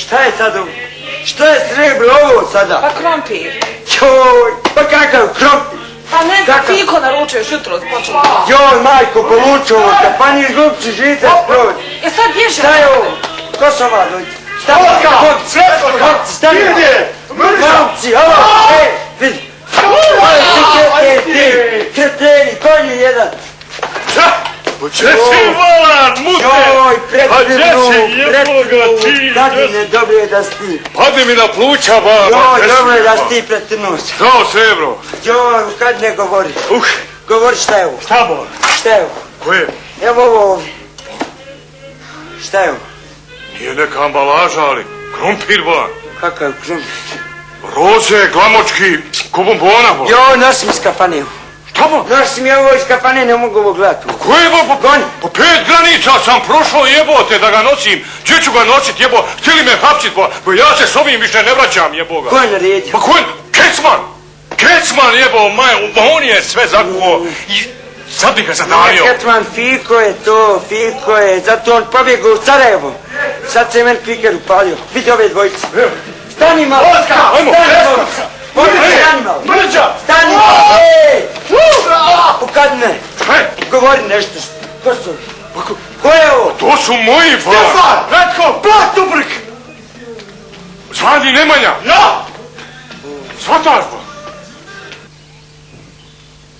Šta je sad ovo? Što je srebro ovo sada? Pa krompir. Joj, pa kakav krompir? Pa ne znam, fiko naručuješ jutro počelo. Joj, majko, poluču ovo, kapanir glupci žica skroz. Sad bježe. Šta je ovo? Ko su ova dođe? Šta je ovo? Kopci, stani! Kopci, ovo, vidi. Ti, kreteni, konju jedan. Pa če si volan, mute? Joj, Pa če si jeboga ti? Dadine, dobro je da si ti. Padne mi na pluća, baba. Joj, dobro je da si ti pretrnuo se. Što, srebro? Joj, kad ne govori. Govori šta je ovo? Šta, bol? Šta je ovo? Koje? Evo ovo ovdje. Šta je ovo? Nije neka ambalaža, ali krompir, bolan. Kakav krompir? Roze, glamočki, ko bombona, bolan. Joj, nosi mi iz kafane. Šta, bolan? Nosi mi ovo iz kafane, ne mogu ovo gledati. Koje, bolan? Goni. Po 5 granica sam prošao, jebote, da ga nosim. Gdje ću ga nosit, jebo? Htjeli me hapsit, bolan. Pa ja se s ovim više ne vraćam, jeboga. Ko je naredio? Pa ko je? Kecman! Kecman, jebo, on je sve zakuo i sad bi ga zadavio. Kecman, Fiko je to, Fiko je. Zato on pobjegao u Sarajevo. Sad se men kviker upalio. Vidi ove dvojice. Stani malo. Ajmo, Stani malo. Mrđa! Stani malo. Ukad me. Govori nešto. Ko su? Ko je ovo? To su moji, ba! Stefan! Ratko! Blat Dubrik! Zvani Nemanja! Ja! Svataš, ba!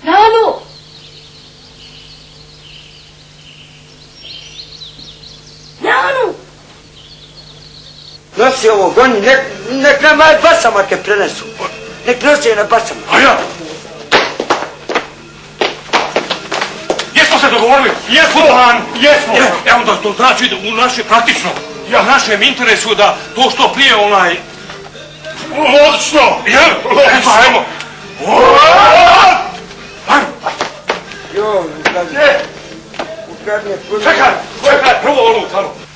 Nanu! Nanu! Nosi ovo, goni, nek na moje basama te prenesu. Nek nosi je na basama. A ja? Jesmo se dogovorili? Jesmo, Han! Jesmo! Evo da to znači da u naše praktično, ja našem interesu da to što prije onaj... Odlično! Jel? Odlično! Ajmo! Joj, ukadne. Ukadne. Čekaj, prvo onu tamo.